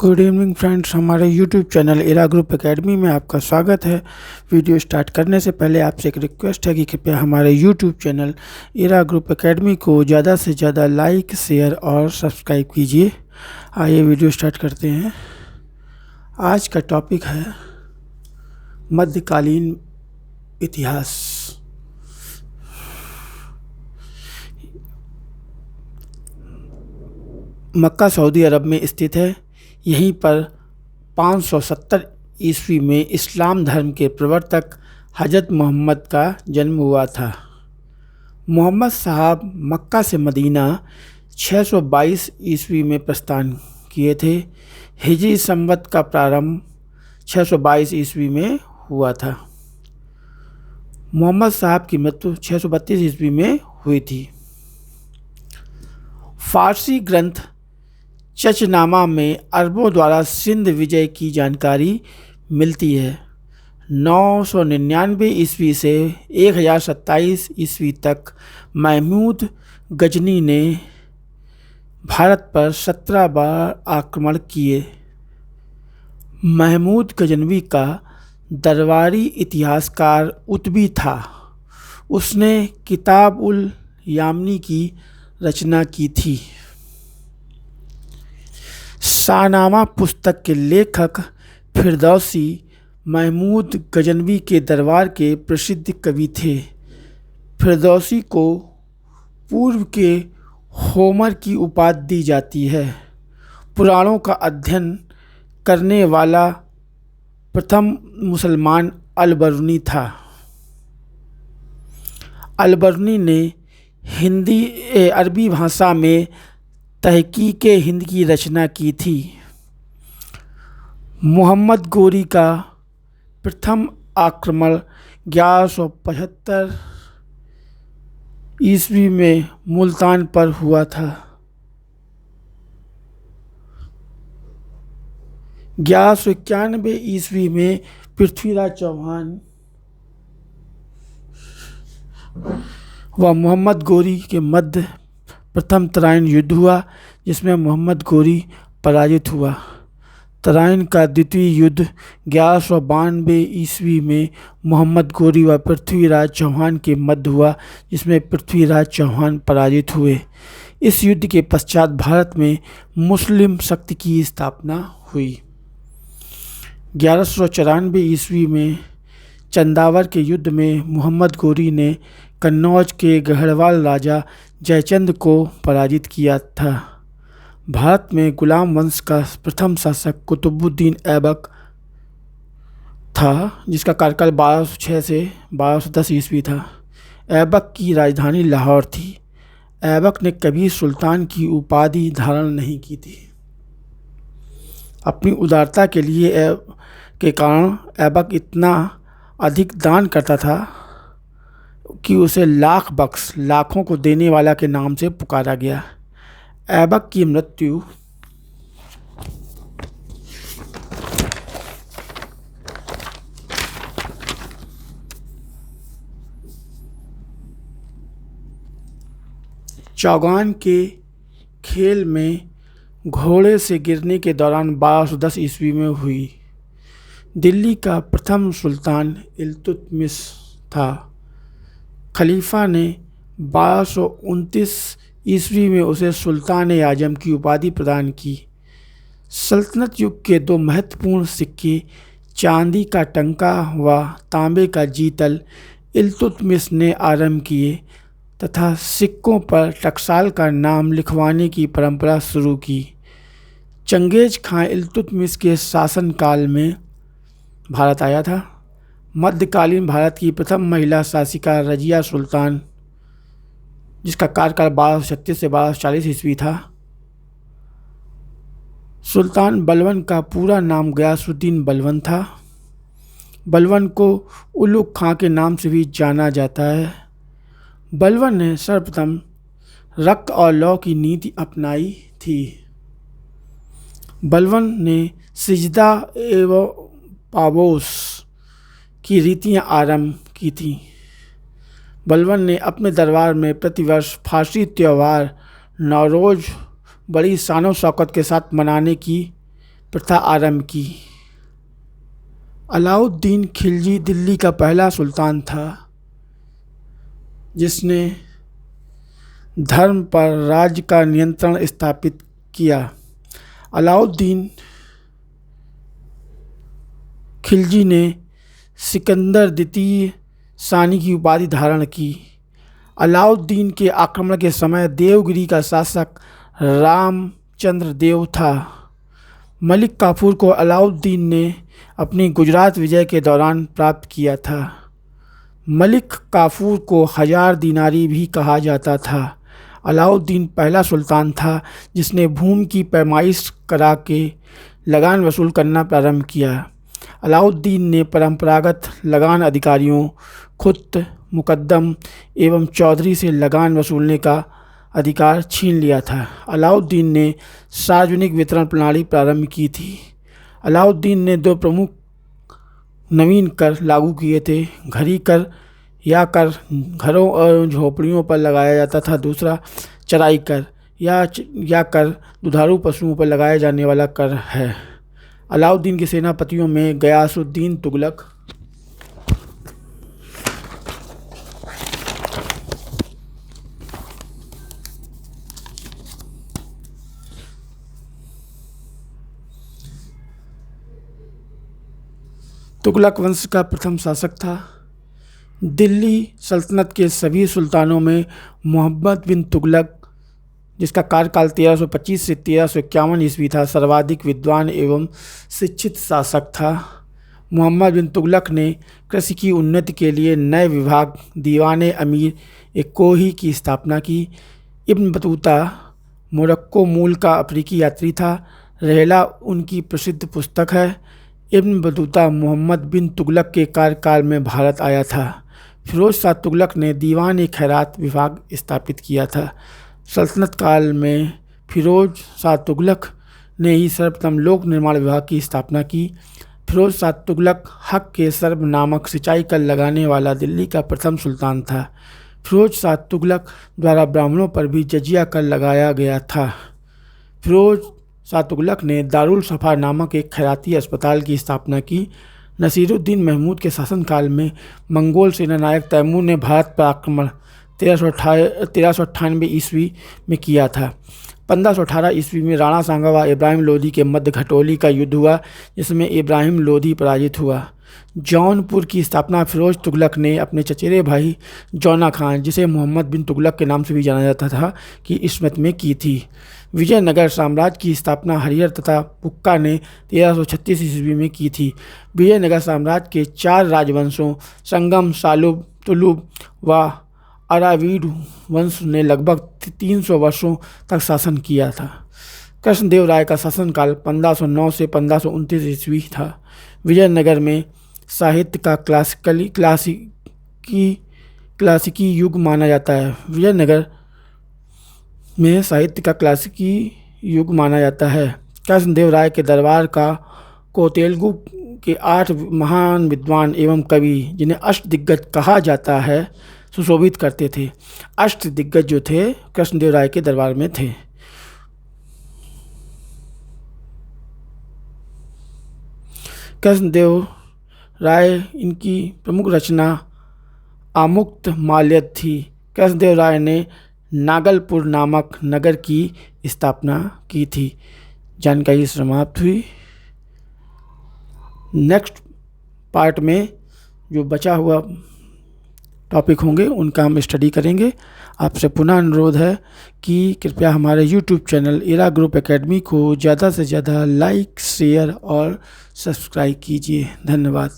Good evening friends, हमारे YouTube channel इरा group academy में आपका स्वागत है। वीडियो स्टार्ट करने से पहले आपसे एक रिक्वेस्ट है कि कृपया हमारे यूट्यूब चैनल इरा ग्रुप एकेडमी को ज़्यादा से ज़्यादा लाइक, शेयर और सब्सक्राइब कीजिए। आइए वीडियो स्टार्ट करते हैं। आज का टॉपिक है मध्यकालीन इतिहास। मक्का सऊदी अरब में स्थित है। यहीं पर 570 ईस्वी में इस्लाम धर्म के प्रवर्तक हज़रत मोहम्मद का जन्म हुआ था। मोहम्मद साहब मक्का से मदीना 622 ईस्वी में प्रस्थान किए थे। हिजरी संवत का प्रारंभ 622 ईस्वी में हुआ था। मोहम्मद साहब की मृत्यु 632 ईस्वी में हुई थी। फारसी ग्रंथ चचनामा में अरबों द्वारा सिंध विजय की जानकारी मिलती है। 999 ईस्वी से 1027 ईस्वी तक महमूद गजनी ने भारत पर 17 बार आक्रमण किए। महमूद गजनवी का दरबारी इतिहासकार उतबी था। उसने किताब उल यामनी की रचना की थी। शाहनामा पुस्तक के लेखक फिरदौसी महमूद गजनवी के दरबार के प्रसिद्ध कवि थे। फिरदौसी को पूर्व के होमर की उपाधि दी जाती है। पुराणों का अध्ययन करने वाला प्रथम मुसलमान अल-बरूनी था। अल-बरूनी ने अरबी भाषा में तहकीक हिंद की रचना की थी। मोहम्मद गोरी का प्रथम आक्रमण 1175 ईस्वी में मुल्तान पर हुआ था। 1191 ईस्वी में पृथ्वीराज चौहान व मोहम्मद गोरी के मध्य प्रथम तराइन युद्ध हुआ, जिसमें मोहम्मद गोरी पराजित हुआ। तराइन का द्वितीय युद्ध 1192 ईस्वी में मोहम्मद गोरी व पृथ्वीराज चौहान के मध्य हुआ, जिसमें पृथ्वीराज चौहान पराजित हुए। इस युद्ध के पश्चात भारत में मुस्लिम शक्ति की स्थापना हुई। 1194 ईस्वी में चंदावर के युद्ध में मोहम्मद गोरी ने कन्नौज के गढ़वाल राजा जयचंद को पराजित किया था। भारत में गुलाम वंश का प्रथम शासक कुतुबुद्दीन ऐबक था, जिसका कार्यकाल 1206 से 1210 ईस्वी था। ऐबक की राजधानी लाहौर थी। ऐबक ने कभी सुल्तान की उपाधि धारण नहीं की थी। अपनी उदारता के कारण ऐबक इतना अधिक दान करता था कि उसे लाख बख्श, लाखों को देने वाला के नाम से पुकारा गया। ऐबक की मृत्यु चौगान के खेल में घोड़े से गिरने के दौरान 1210 ईस्वी में हुई। दिल्ली का प्रथम सुल्तान इल्तुतमिश था। खलीफा ने 1229 ईस्वी में उसे सुल्तान आजम की उपाधि प्रदान की। सल्तनत युग के दो महत्वपूर्ण सिक्के, चांदी का टंका व तांबे का जीतल, इल्तुतमिश ने आरंभ किए तथा सिक्कों पर टकसाल का नाम लिखवाने की परंपरा शुरू की। चंगेज खां इल्तुतमिश के शासनकाल में भारत आया था। मध्यकालीन भारत की प्रथम महिला शासिका रजिया सुल्तान, जिसका कार्यकाल 1236 से 1240 ईस्वी था। सुल्तान बलवन का पूरा नाम गयासुद्दीन बलवन था। बलवन को उलुग खां के नाम से भी जाना जाता है। बलवन ने सर्वप्रथम रक्त और लौ की नीति अपनाई थी। बलवन ने सिजदा एवं पाबोस की रीतियाँ आरंभ की थीं। बलवन ने अपने दरबार में प्रतिवर्ष फारसी त्यौहार नौरोज़ बड़ी शानो शौकत के साथ मनाने की प्रथा आरंभ की। अलाउद्दीन खिलजी दिल्ली का पहला सुल्तान था जिसने धर्म पर राज्य का नियंत्रण स्थापित किया। अलाउद्दीन खिलजी ने सिकंदर द्वितीय सानी की उपाधि धारण की। अलाउद्दीन के आक्रमण के समय देवगिरी का शासक रामचंद्र देव था। मलिक काफूर को अलाउद्दीन ने अपनी गुजरात विजय के दौरान प्राप्त किया था। मलिक काफूर को 1000 दीनारी भी कहा जाता था। अलाउद्दीन पहला सुल्तान था जिसने भूमि की पैमाइश करा के लगान वसूल करना प्रारंभ किया। अलाउद्दीन ने परंपरागत लगान अधिकारियों खुद, मुकद्दम एवं चौधरी से लगान वसूलने का अधिकार छीन लिया था। अलाउद्दीन ने सार्वजनिक वितरण प्रणाली प्रारंभ की थी। अलाउद्दीन ने 2 प्रमुख नवीन कर लागू किए थे। घरी कर या कर घरों और झोपड़ियों पर लगाया जाता था। दूसरा चराई कर या कर दुधारू पशुओं पर लगाया जाने वाला कर है। अलाउद्दीन के सेनापतियों में गयासुद्दीन तुगलक, तुगलक वंश का प्रथम शासक था। दिल्ली सल्तनत के सभी सुल्तानों में मोहम्मद बिन तुगलक, जिसका कार्यकाल 1325 से 1351 ईस्वी था, सर्वाधिक विद्वान एवं शिक्षित शासक था। मोहम्मद बिन तुगलक ने कृषि की उन्नति के लिए नए विभाग दीवान अमीर कोही की स्थापना की। इब्न बतूता मोरक्को मूल का अफ्रीकी यात्री था। रहला उनकी प्रसिद्ध पुस्तक है। इब्न बतूता मोहम्मद बिन तुगलक के कार्यकाल में भारत आया था। फिरोज शाह तुगलक ने दीवान खैरात विभाग स्थापित किया था। सल्तनत काल में फिरोज शाह तुगलक ने ही सर्वप्रथम लोक निर्माण विभाग की स्थापना की। फिरोज शाह तुगलक हक के सर्ब नामक सिंचाई कर लगाने वाला दिल्ली का प्रथम सुल्तान था। फिरोज शाह तुगलक द्वारा ब्राह्मणों पर भी जजिया कर लगाया गया था। फिरोज शाह तुगलक ने दारुल सफ़ा नामक एक खैराती अस्पताल की स्थापना की। नसीरुद्दीन महमूद के शासनकाल में मंगोल सेनानायक तैमूर ने भारत पर आक्रमण 1398 ईस्वी में किया था। 1518 ईस्वी में राणा सांगा व इब्राहिम लोदी के मध्य घटोली का युद्ध हुआ, जिसमें इब्राहिम लोदी पराजित हुआ। जौनपुर की स्थापना फिरोज तुगलक ने अपने चचेरे भाई जौना खान, जिसे मोहम्मद बिन तुगलक के नाम से भी जाना जाता था, की स्मृति में की थी। विजयनगर साम्राज्य की स्थापना हरिहर तथा बुक्का ने 1336 ईस्वी में की थी। विजयनगर साम्राज्य के 4 राजवंशों संगम, सालुब, तुलुब व अरावीड वंश ने लगभग 300 वर्षों तक शासन किया था। कृष्णदेव राय का शासनकाल 1509 से 1529 ईस्वी था। विजयनगर में साहित्य का क्लासिकी युग माना जाता है। विजयनगर में साहित्य का क्लासिकी युग माना जाता है। कृष्णदेव राय के दरबार को तेलुगु के 8 महान विद्वान एवं कवि, जिन्हें अष्टदिग्गज कहा जाता है, सुशोभित करते थे। अष्टदिग्गज जो थे कृष्णदेव राय के दरबार में थे। कृष्णदेव राय, इनकी प्रमुख रचना आमुक्त माल्यद थी। कृष्णदेव राय ने नागलपुर नामक नगर की स्थापना की थी। जानकारी समाप्त हुई। नेक्स्ट पार्ट में जो बचा हुआ टॉपिक होंगे उनका हम स्टडी करेंगे। आपसे पुनः अनुरोध है कि कृपया हमारे YouTube channel era group academy को ज़्यादा से ज़्यादा लाइक, शेयर और सब्सक्राइब कीजिए। धन्यवाद।